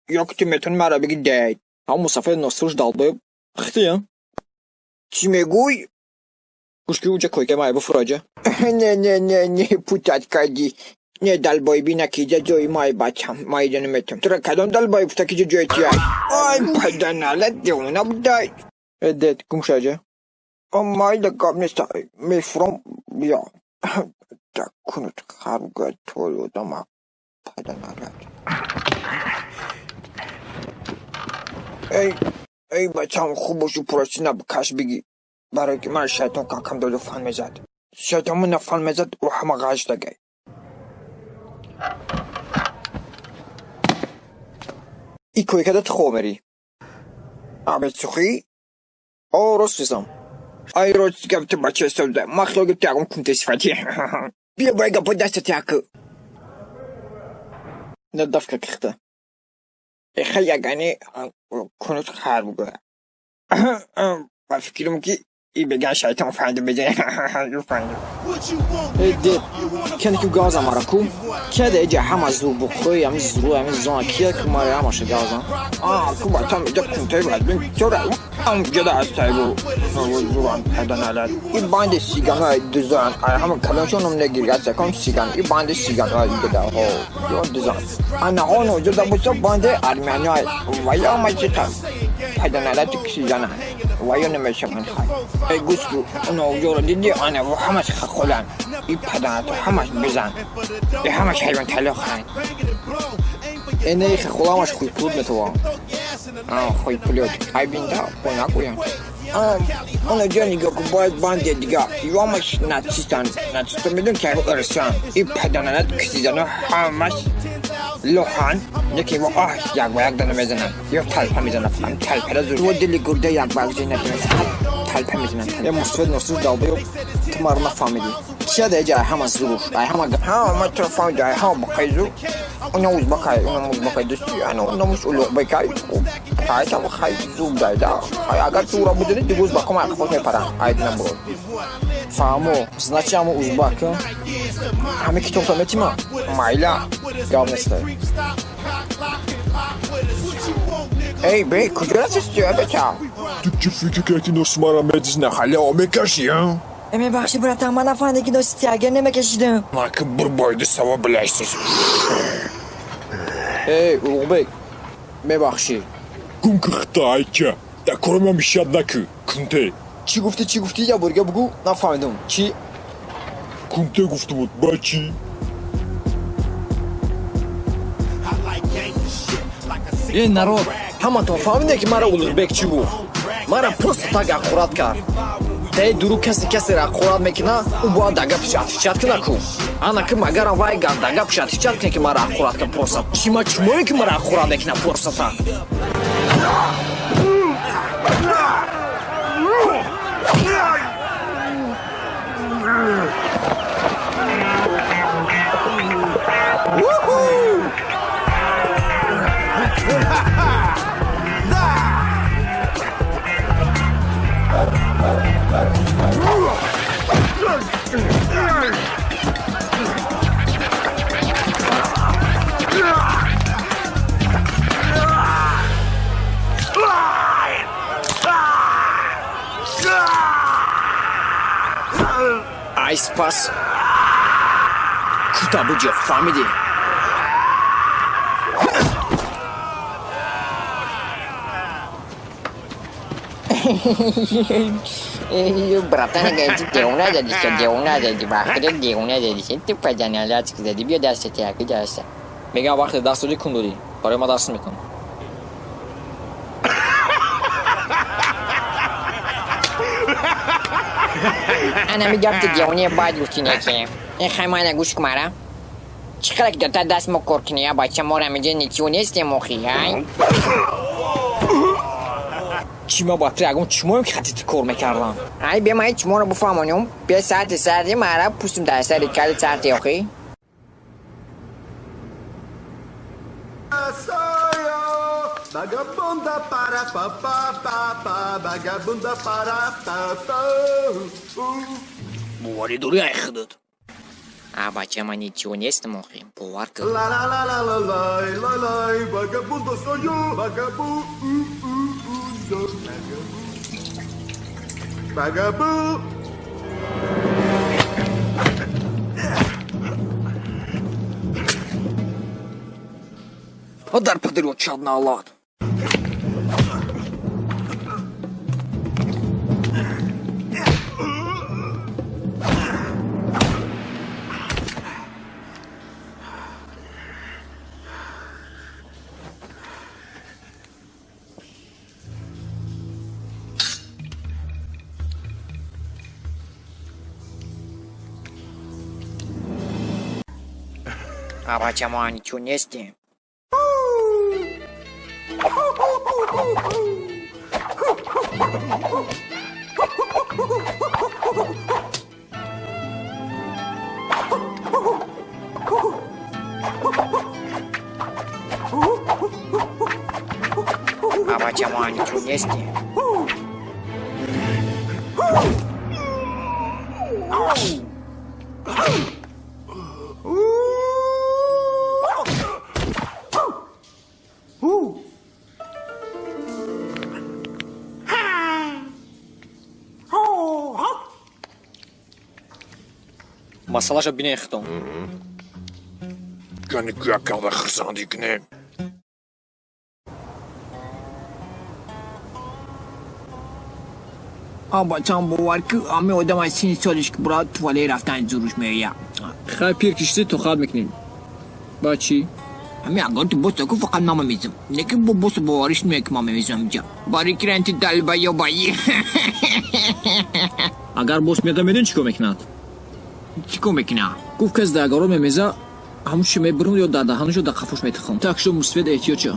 Jak ty mnie ten mara bigi dej. A musafir nostruż dalby. Chty ja. Cimegui? Kuszki ucie kojkę mają w frodzie. Nie, putać kadzi. Nie dalboj bi nakide joy may baçam. May canım etim. Tıra kadın dalboj bu takide joy tiyay. Ay padana let diyorsun abday. Evet kumşacı. May da kabnesta. Me from ya. Da kunut kavga toyu dama. Padana let. ای بچه‌ام خوب باشی پروسی نبکش بگی برای که من شیطان کاکم دو فن میزد شیطان من نفن میزد و همه غاش دگی ای کویکده تخومری آبت سخی؟ آه راست بیزم ای روز گفت بچه سوزه مخلوق تیاگم کنتی صفتی بیا بایگا با دست تیاکو ندفکه کخته خیلی اگانی کنوت خار بگه با فکرم که ای بگه شیطان فنده بزنه یو فنده دید کنی که گازم آره کو که ده ایجا همه زور بخوی همه زرو همه زان کیه که ماره همه گازم که با تا میجا کنتای باید بین چرا جدا از تایبو زوران پیدان علت ای باند سیگان های دوزان همه کلانشون هم نگیر از سکان سیگان ای باند سیگان های جدا ها دوزان انا هونو جدا بسا باند ارمانی های ویا مجیقا پیدان علت کسی جانا ویا نمیشه من خواهی ای گوشکو اونو جورو دیدی آنه و همش خلان ای پدانتو همش بزن ای همش حیوان تلو خواهی اینه ای خلامش خوی پلود نتوان خوی پلود ای بینده و نگویم اونو جانی که باید بانده دیگه ای همش نتیستان میدون که ارسان ای پدانت کسی جانو همش لوخان یکی و یک و یک دانه میزنن یا تلپه میزنن فهم تلپه را زور و دلی گرده یک بگزی نمیزنن تلپه میزنن یه مصفید نصور دالبه و تمار نفهمیدی کیا ده ایجا همه زروش ما ترا فهمیده همه بقای زور اونو موز بقای دستی اونو موز اولوغ بکای خواهی تا بخوای زور دایده خواهی اگر زورا بودنی دیگوز بقا ما اقفاق میپرن اید نمرون فهمو значи همه اوزباکه همه کتاب تا میتیما مایلا گاب نسته ای بی کجا رسیستی بچه تو چه فکر کردی نسمارا مدیز نخاله آمه کشی ها؟ امی بخشی براتم من نفهمیده که داشتی اگر نمیکشیدم ناکه بربایده سوا بلایستش ای اوغبک میبخشی گم کخته که در کارم هم بیشتر نکو کنته چی گفتی یا برگه بگو نفهمیدم چی؟ کنته گفته بود با چی؟ ای народ همتون فهمیده که مرا اولوغبک چی گفت مرا просто так аккурат کرد дай дуру каси ра аккурат мекина у бояд дага пишат кина ку ана ки магарам вай дага пишат кина ки мара аккурат ка просто чимое ки мара аккурат мекина просто так ай спас куда будет фамилия братан говорит девуна дяди бахре девуна дяди ты падана лацк дяди бия дасте тяки дасте میگم وقتی درس دادی کن داری برای ما درس میکن انا میگم تو دیونه باید گفتی نکی این خیمانه گوش کمارا چقدر که دوتا دست مکرکنی یا بچه ما را میگه نیچیو نیستی موخی های چی ما باید ترگم چمایم که خطیت کار میکردم ای بیا من چما رو بفهمونیم بیا سردی مارا پوستم در سر کل سردی اخی Vagabunda para pa vagabunda para pa بواری دوری ای خدود А бача, man ничего не смогли. Поварка. La la la la la la la, vagabundo soy yo, vagabundo, vagabundo. Одар подерет чадна лад. А почему ничего не сти? А почему ничего не сти? Масалаша бинен хтон. Kan ik kan de gezond die knen. Абачам бовар ки ҳамаи одам аз сини солиш ки бурад туале рафтани зуруш мея. Хай пир кишти то хад мекунем. Ба чӣ? ҳамин агар ту бос ку фақат ман мемезам. Лекин бо босу бовариш нмея ки ман мемезам инҷа. Барикранти далба ё баи. Агар бос меда медон чӣ кор мекунад? Чӣ кор мекуна? Гуфт кас дар агаро мемеза, ҳамуши мебурам ё дар даҳанаш ё дар қафош метахам. Так шо мусвед эҳтиёҷа.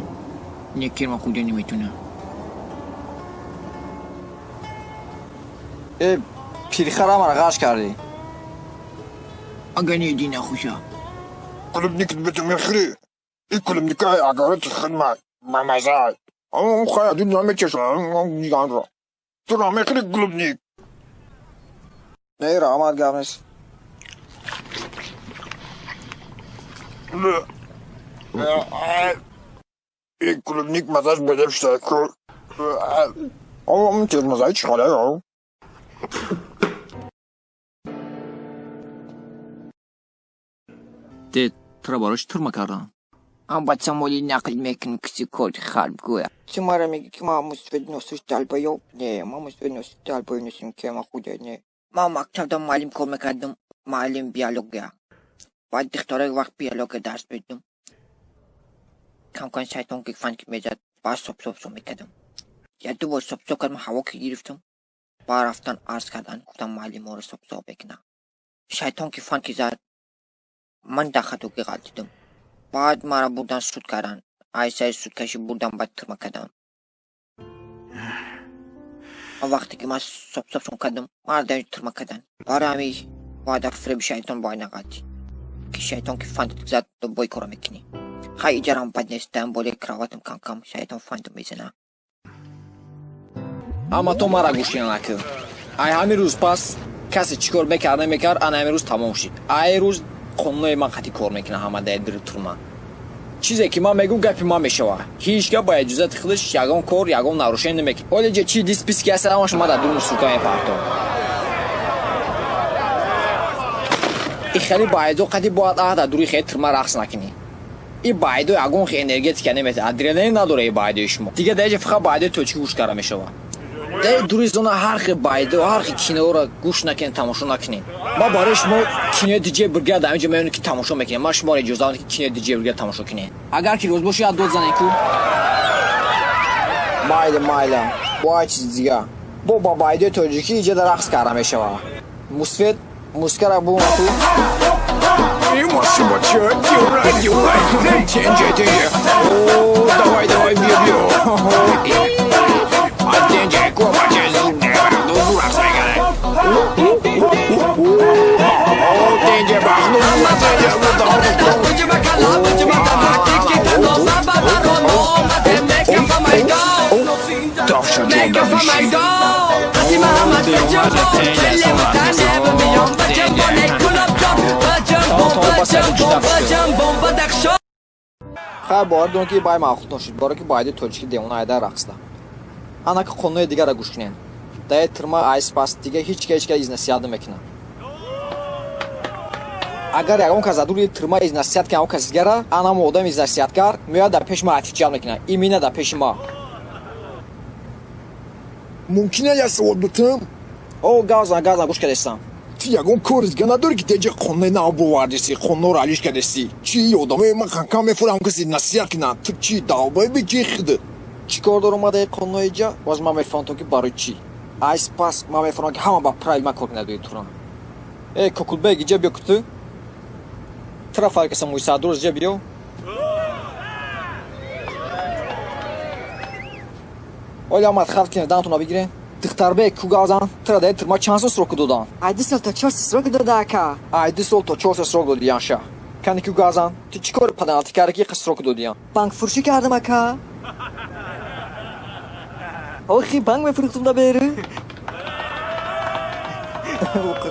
Лекин ман худя наметуна. пирхара мара ғаш кардӣ. Агар неди нахуша. Клубник бетумехри. И клубника агарет хидмат. Мамазай. Он хая дуня мечеша. Он гиганро. Тура мехри клубник. Не рамад гавнес. И клубник мазаш бедев штаку. Он тез мазай чхалай. Де тура барош турма кардан. Амбаца моли нақл мекун киси код халб гӯя. Ти мара меги ки ман мусвед носиш далба ё? Не, ман мусвед носиш далба носим ки ман худя не. Ман мактабда муаллим кор мекардам. Муаллим биология. Баъд духтора вақт биология дарс медидам. Камкан шайтон ки фан ки мезад баъд соб мекардам. Я ду бор соб кардам ҳаво ки гирифтам. Баъд рафтан арз кардан гуфтам муаллиморо соб бекуна. Шайтон ки фан ки зад ман дар хато ки ғалтидам. Баъд мара бурдан суд кардан. Айсаи судкашӣ бурдан баъд турма кардам. вақте ки ман соб кардам мара дар турма кардан. Баъд ҳами баъд дар фреби шайтон бой нағалти. Ки шайтон ки фанд зад бой кора мекунӣ. Хай иҷарам бад нест даям болои кроватам камкам шайтон фанд мезана. Аммо то мара гӯш накӯ. Ай ҳамин рӯз пас касе чӣ кор мекард намекард, ана ҳамин рӯз тамом шид. Ай рӯз қонунои ман қатъӣ кор мекуна ҳама дар дили турма. чизе ки ман мегӯм гапи ман мешава. Ҳеҷ ба иҷозати худаш ягон кор, ягон нарушение намекунад. Оли ҷа чи дисписки аст, ҳамаш ма дар дуруни сука мепартом. ихели байдо қади бояд дар дуруи хе турма рақс накунӣ. И байдо ягон хе энергетика неметад. Адреналин надора и байдои шумо. Дига дар ҷа фақат байдои точки гӯш кара мешава. дар дуруи зона ҳар хел байдо, ҳар хел киноро гӯш накунед, тамошо накунед. ма барои шумо кинои диҷей бургер дар инҷа меёнед ки тамошо мекунед. Ман шуморо иҷоза медам ки кинои диҷей бургер тамошо кунед. Агар ки роз боши дод занед ку. Майла. Бо чизи дига. Бо ба байдои тоҷикӣ иҷа дар рақс кара мешава. Мусфед мускара бу ку. Давай, бью. خیر باردون که بای ماخوتون شد باره که باید точики دیونه ایده رقصده انا که خونوی دیگر را گوش کنین دای ترما айс пас دیگه هیچ که از نصیحت نمیکنه اگر یکم که زدوری ترما از نصیحت کنه او کسی دیگر انا مودم از نصیحت کرد میاد در پیش ما اتیجاب میکنه ایمینه در پیش ما ممکنه یه سوال بتم؟ او گازن گوش کردستم Тиягон коризга надори ки теҷа қонне наобувардиси қоннор алиш кадеси чи одаме ма канкам мефурам каси насиҳат кина ту чи давбай би чи хид چی کار دارم ماده قانون اینجا باز من میفهمم تو که برای چی айс пас من میفهمم که همه با پرایل ما کار نداری تو ای کوکول بگی اینجا بیا کتو ترا فرق است موی صدر اینجا بیا اولی آمد خفت کنه دانتون بگیره دختر به کوگازان ترا ده ترما چانس سرک دادن Айди сол то 4 срок дода ака. айди сол то 4 سرک دادیان شا کنی کوگازان تو چی کار پدنالتی کاری که سرک دادیان Банк фурӯшӣ кардам ака. Охи банк мефурӯхтам да беру.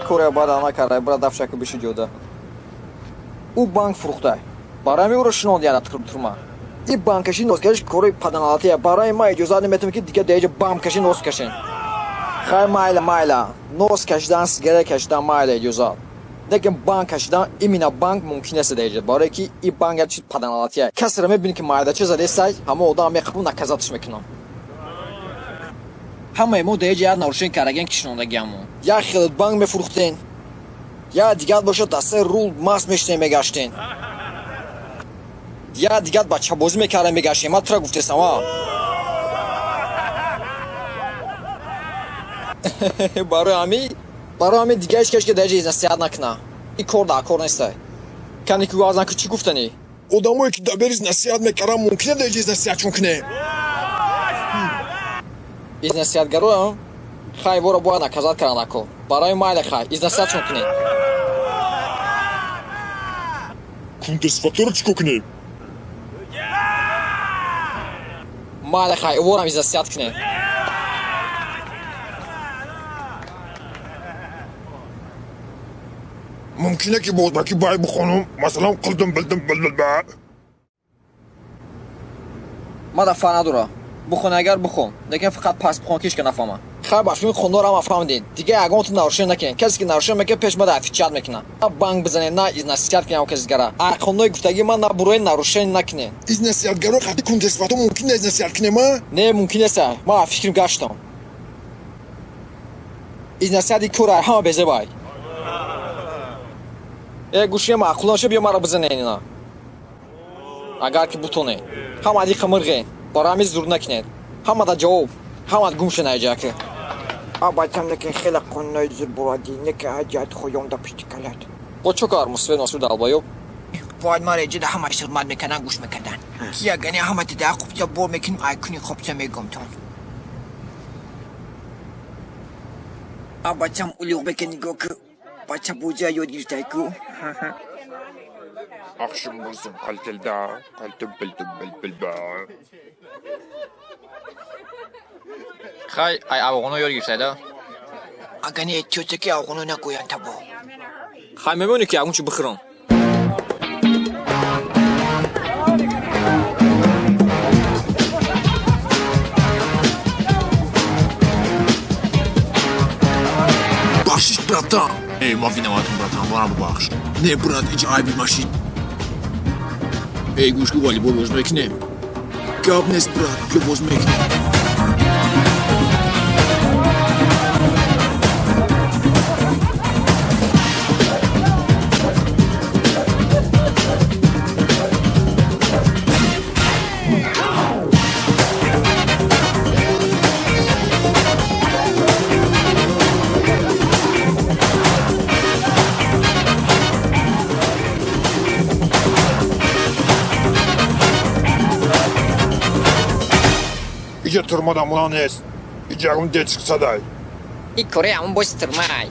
کوره بعد آن کاره برای دفعه که بشه جوده او بانک فروخته برای می او رو شنود یاد کرد ترما این بانکشی نوسکش کوره پدنالاتیه برای ما اجازه نمیتونم که دیگه دیگه بانکشی نوسکشین خیر مایلا نوس کشیدن سیگاره کشیدن مایلا اجازه لیکن بانک کشیدن ایمینا بانک ممکن است دیگه برای که این بانک چیز پدنالاتیه کسی رو میبینی که مایلا چه زده سای همه آدم میخوام نکازاتش میکنم همه ما دیگه یاد نورشین کارگین کشوندگیمون یا خیلی بانک میفروختین یا دیگه باشه دسته رول ماس میشتین میگشتین یا دیگه بچه بازی میکردن میگشتین ما ترا گفتستم ها برای همی دیگه هیچ کش که دیگه ایز نصیحت نکنه این کار نیسته کنی که گازن که چی گفتنی одамое ки даберис насиҳат мекардам мумкина деҷа из насиҳатшон кунем из насиҳатгаро хай воро бояд наказат карданако барои майле хай из насиҳатшон кунем кунтесфаторо чӣ кор кунем майле хай ворам из насиҳат кунем мумкина ки бозбаки бай бихонам масалан қилдим билдим билдилба ما دفعه نداره بخون اگر بخون لیکن فقط پس بخون کیش که نفهمم خیلی باش این خوندار هم فهمیدین دیگه اگه تو نورشین نکنین کسی که نورشین میکنه پیش ما دفعیت میکنه نه بانک بزنین نه از نصیحت کنین او کسی گره خوندای گفتگی من نه بروی نورشین نکنین из насиҳатгаро қати кунтесфато мумкин нест насиҳат кунем а نه ممکن است ما فکرم گشتم از نصیحتی کره همه بزه بای گوشی معقولانشه بیا مرا بزنین اینا اگر که بتونه همه دی خمرغین برای همیز زور نکنید همه دا جواب همه گم شنه ایجا که بچم لیکن خیلی قانونای زور برادی نکه حجیت خویم دا پیچ کلد با چه کار مصفی دلبایو باید ما ریجه دا همه شرمت میکنن گوش میکردن کیا گنی همه دیده خوبچه بور میکنیم آیکونی خوبچه میگم تون بچم اولیق بکنی گو که بچه بوجه یاد گیرتای کو ақшим бузим қалтилда қалтим билдим билба خای ای اوغونو یاد گیرتایده اگنی چوچکی آقونو نگوین تبا خای میمونی که اون چی بخورم бахшиш братан ма виноватым братан барам бахш не брат иҷ айби машин гӯшку волейбол боз мекунем гап нест брат бё боз мекунем иҷа турмада муна нест иҷа ун детсксадай این کره همون باز ترمای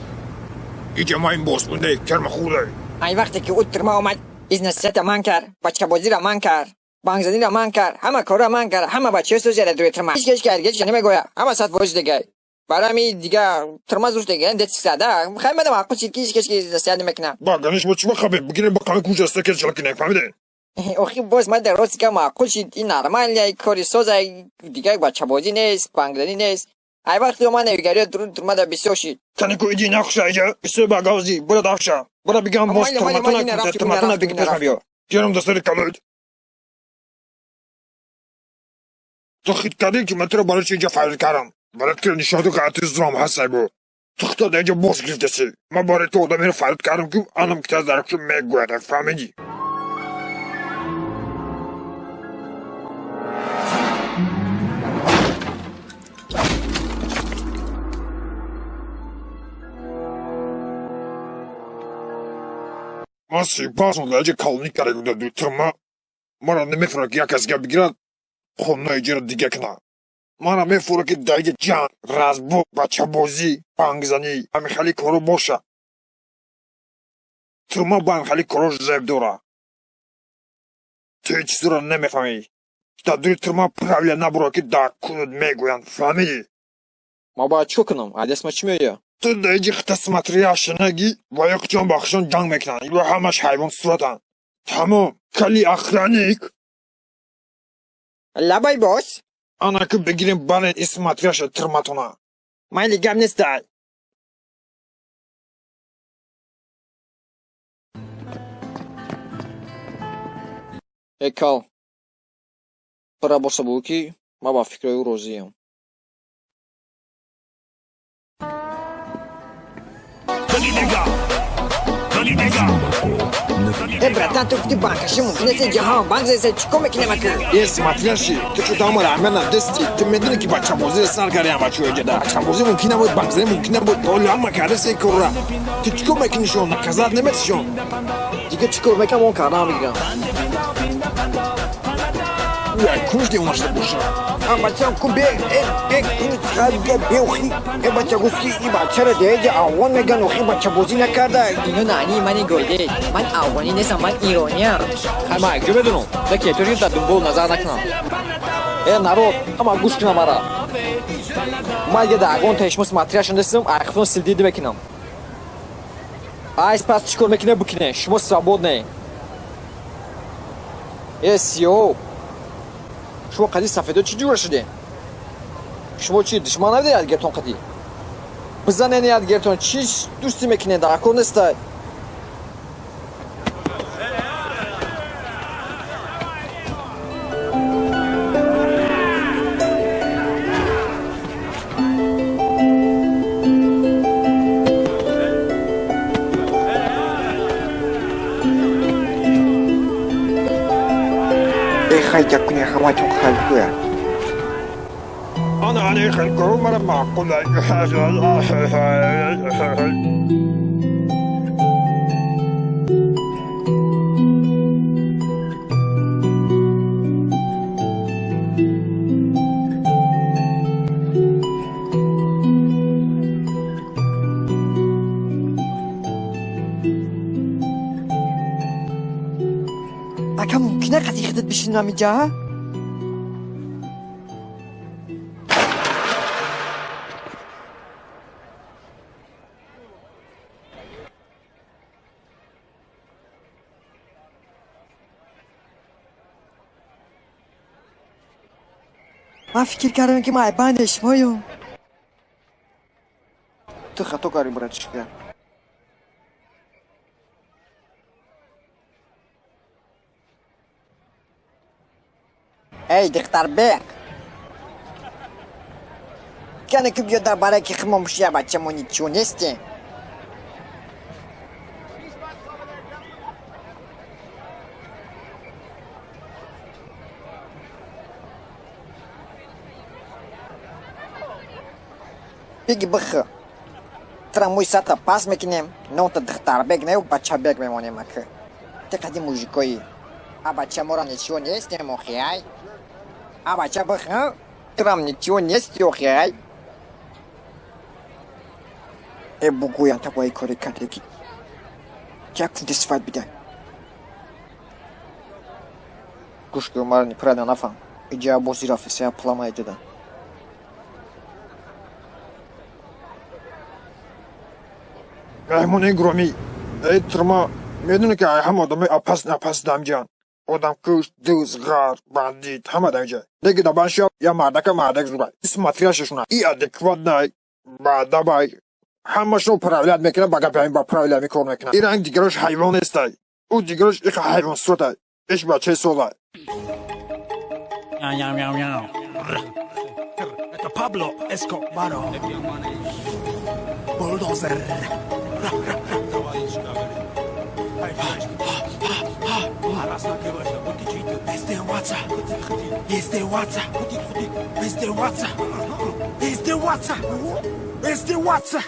иҷа ма ин босбунде кермахудай این وقتی که او ترما آمد از نصیحت من کرد بچه بازی را من کرد بانک زدی را من کرد همه کار را من کرد همه بچه سوزی را دوی ترما هیچ کش که هرگز نمیگوید همه ساعت بازی دیگه برای دیگه ترمز روش دیگه دست ساده خیلی من معقول چیز کیش زیاد میکنم با گنش با چی خبر بگیریم با کمی کوچه است که چلا کنه فهمیده آخه باز من در راستی که معقول شد این نرمال کاری ساز دیگه بچه بازی نیست بانگلانی نیست ای وقتی من نگاری درما در بسیار شد کنی کو ایدی نقشه ایجا بسیار باگازی برو دافشا برو بگم باز ترماتونه بگی پیش بیا گیرم دستر کلود تو خیلی کردی که من تو رو برای چی اینجا فرد کردم برای که نشاط و قطعی زرام هستی بو تو خدا در اینجا باز گرفتسی من برای تو آدمی رو فرد کردم که انم که از درکشو میگویده فهمیدی من سیپاسون درجه کالونی کرده بوده دوترما من را نمیفره که یک از که بگیرد خونه ایجا را دیگه کنه من را میفره که دیگه جنگ رزبو بچه بازی بانگزنی همین خیلی کارو باشه ترما با خیلی کاروش زیب دوره تو هیچ چیزی را نمیفهمی تا دوی ترما پراویل نبرو که در کلود میگوین فهمیدی ما باید چو کنم عدس ما چی میگه تو دیگه قسمت ریاش نگی و یک جان بخشان جنگ میکنن و همش حیوان صورتن تمام کلی اخرانیک لبای باز انا که بگیریم برای اسمت ریاش ترماتونه من لیگم نیست دای ای کال برا باشا بگو که ما با فکر او روزیم براتان تو کتی بانکشی ممکنه سی جهان بانک زیسه چکو میکنه مکو یه اسمت ریاشی تو که دامو رحمه ندستی تو میدونی که بچه بازی سرگری همه چوی جده بچه بازی ممکنه بود بانکزنی ممکنه بود دولی هم مکرده سی کره تو چکو میکنی شون نکزاد نمیت شون دیگه چیکار میکنم اون کارا میگیرم یا کنش دیو نشده باشه بچه هم کن به کنش خیلی بیوخی این بچه گوزکی این بچه را دیگه آوان میگن اوخی بچه بازی نکرده اینو نانی منی گلده من افغانی نیستم من ایرانیم خیلی من اگه بدونم دکی توری در دنبال نظر نکنم ای نرو اما گوش کنم مرا من یه داگون تشمس ماتریاشون دستم اخفون سلدیده بکنم айс пас чикор мекунед бикунед шумо свободне сиё шумо қади сафедо чӣ ҷура шуде шумо чи душман навиде ядгертон қади бизанед ядгертон чӣ дӯстӣ мекунед дар кор нестай خیلی کنی همه تون خیلی گویا أنا خیلی کرو مرا معقوله اکا ممکنه قضیه خودت بشینم اینجا؟ من فکر کردم که ما بندش مایم تو خطا کاری برای چی کرد ای دختر بک کنه که بیاد در برای که خماموشی بچه مونی چون نیستی بگی بخو تراموی سطح پاس میکنیم نو تا دختر بگ نه و بچه بگ میمونیم اکه تقدی موجیکایی بچه مورا نیچیو نیستیم اوخیای بچه بخو ترام نیچیو نیستی اوخیای بگویم تا باید کاری کردگی یک فون دستفاد بیدن گوش که مرا نیپرده نفهم اینجا بازی رافیسه پلاما ایجاده مهمونه گرومی ای ترما میدونه که هم آدم اپس دمجان آدم کش دوز غار باندید همه دنجه دیگه دبان شب یا مردک زوره اسم ماتریاششونه ای ادکوات نای بعد بای همشون پراولت میکنه با پراولت میکنه این رنگ دیگرش حیوان استای او دیگرش ایک حیوان سوته ایش بچه سوله Pablo Escobar, bulldozer. Mr. Water, Mr. Water, Mr. Water, Mr. Water, Mr. Water,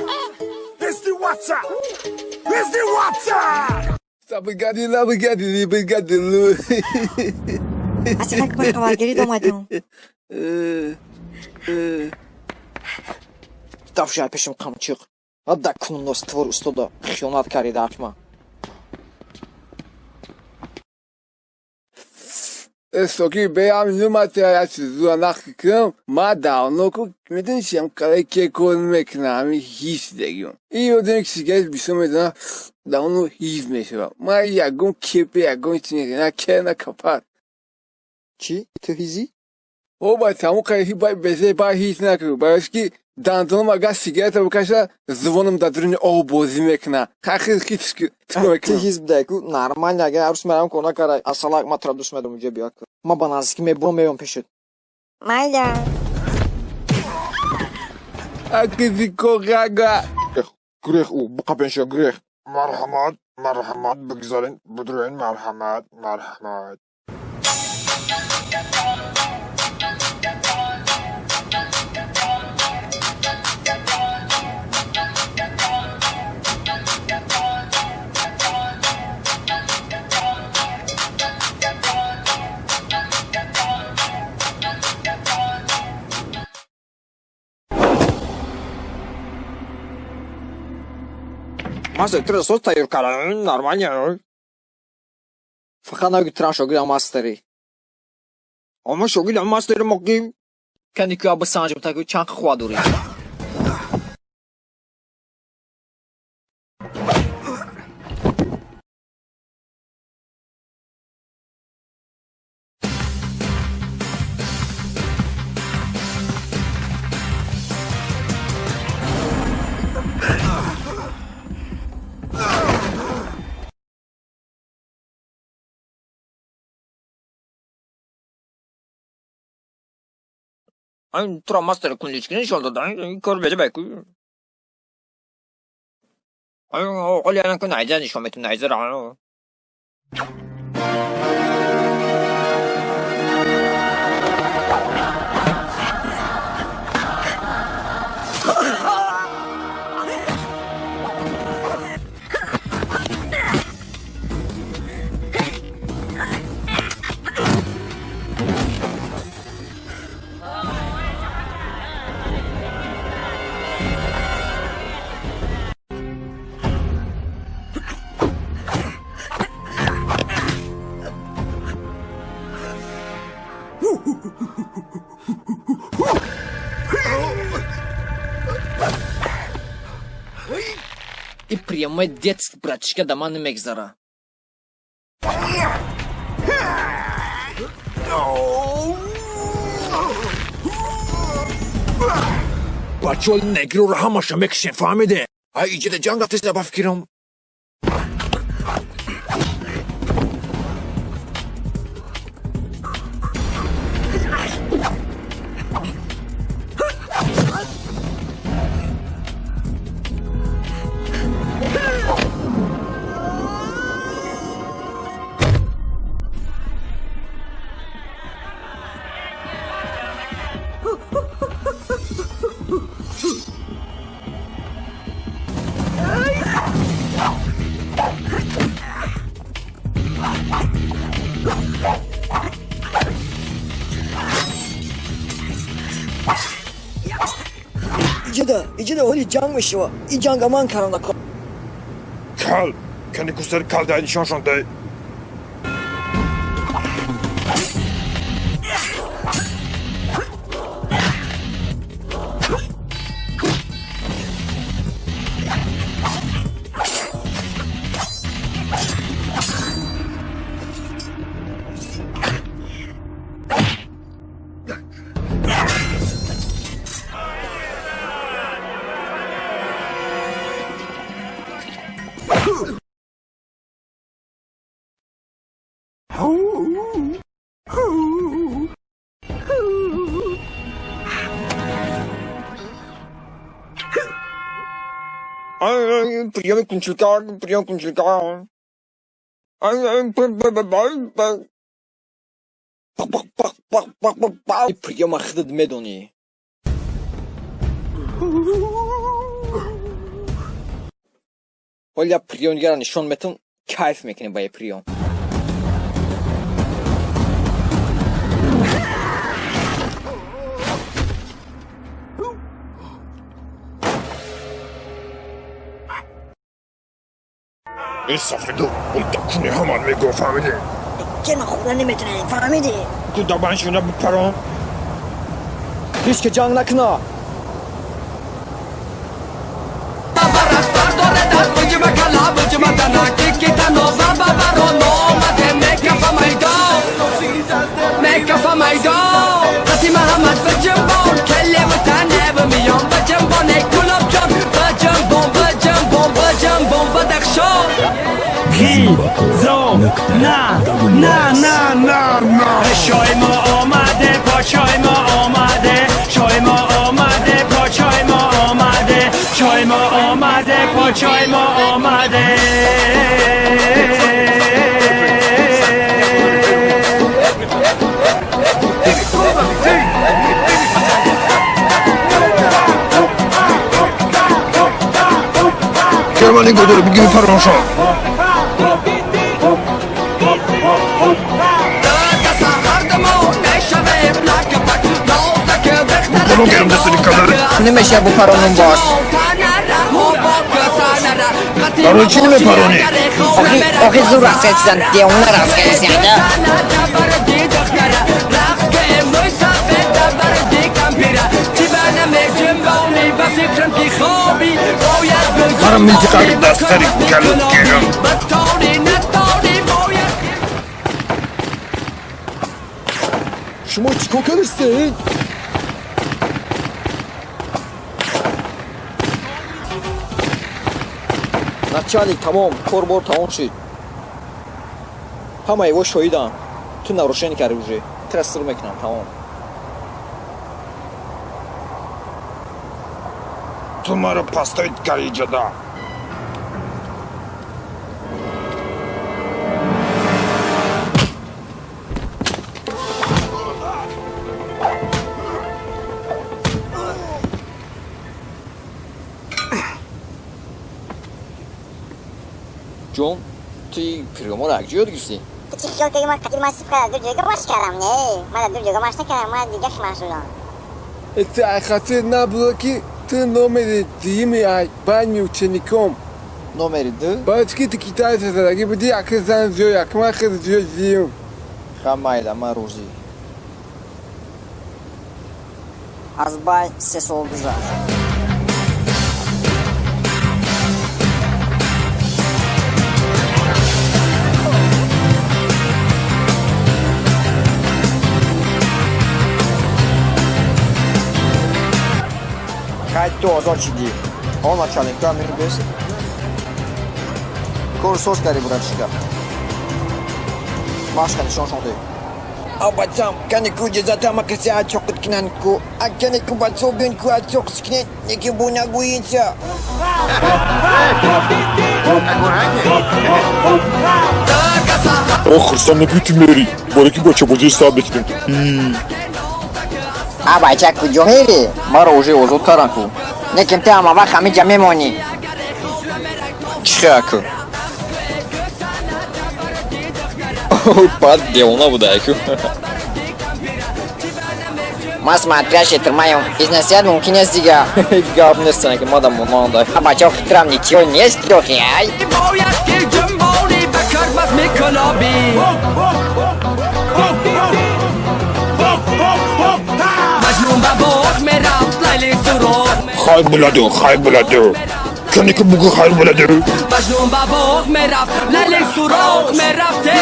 Mr. Water, Mr. Water. Obrigado. اصلا که به خبرگری دومدم Davşay peşim kamçıq. Adda kunnos tvor ustoda xiyonat karida atma. Soki beyam numataya çizuğa nakıkım. Ma davno ku medin şem kale ke konmek nami his degiyon. İyi o demek sigez bisomedana davno hizmeşe. Ma yagun kepe yagun içine kena kapat. Çi? Tühizi? O ba tamu kayhi bay beze bay his nakı. Başki Dantonum aga sigareta bukasha zvonum da druni obozimekna. Kakı kitski tkmekna. Tühiz bdeku normal aga arus meram kona karay. Asalak matra dusmedum uca bir akı. Ma banazki me bomeyon peşet. Mayla Akızi kokaga. گریخ او بقبنشا گریخ مرحمت بگذارین بدرین مرحمت Master, trebuie să stai urcarea, normal, ya. Fıkhana götüren şogil masteri. Ama şogil master'ı mokayım. Kendi kuya bu sancım takı çankı kuaduri. Ay, tura master'ı kunliçkinin şolda da, kör bece belki. Ay, o kolyanan kun aycan işometin ayzır ağır. И прямой детство, братчика, дома не мекзара. Bacol negro rahama şamek şefamede. Ay iyice de can gaftesine bafkiram. İyice de holy canmış o. İcan gaman karında kal. کل کنی کسر کل دای نشان شده прием кунчилка. приема хидд медонӣ. ҳоло прионгара нишон метун кайф мекунӣ ба приён. استفیدو اون دکونه همان میگو فهمیدی که من خدا نمیتونه فهمیدی تو دبانشونه بپرام هیچ که جنگ نکنا. شای ما آمده پاچای ما آمده شای ما آمده پاچای ما آمده شای ما آمده پاچای ما آمده کرمانی گداره بگیم پرانشان کنون گرم دستری کداره نمیشه بپرانم باش برای چی نمیپرانی؟ آخی زور رفت دیونه رفت کنیسیانده برای منطقه دستری کلو گیرم شما چیکار کردید؟ начальник тамом корбор тамом шуд. ҳама его шоҳидам. Ту нарушение кардӣ уже. Траср мекунам тамом. ту маро пастоид карӣ ҷада جون توی پریوما رو اگجی یاد گرفتی؟ چی خیال که من قدیر مصیف کردم دو جایگاه ماش کردم نه من دو جایگاه ماش نکردم من دیگه مشغولم خاطر نبوده که تو نومر دیمی ای بانی учеником номери ду باید که تو کتای سزدگی بودی اکر زن زیو اکر من خیلی زیو زیو хамайла ман розӣ. از بای 3 سال گذشت Qayt 2000 chidi. Он начальник да мeni бес. Курсос кари бурачка. Машка нишон шонде. Абатам, канику ҷазатама каси ачоқит кинанку. Аканику бацобинку ачоқ скинет, неки буна гуинца. охр сам набити мери бореки бача бози саб бекидем Абача куҷо мери? маро уже озод кардам ку. Неким ты ама вақт ҳамиҷа мемонӣ. чӣ хеяку? баъд девона будай ку. Ма смотрящий тырмаем. Изнасият мумкин аст дига. гап нестана ки мадам монанда. Абача хитрам ничего нест трохи ай. хай буладу канику бугу хай буладу مجنون با بغ میرفت لیلی سوراخ میرفته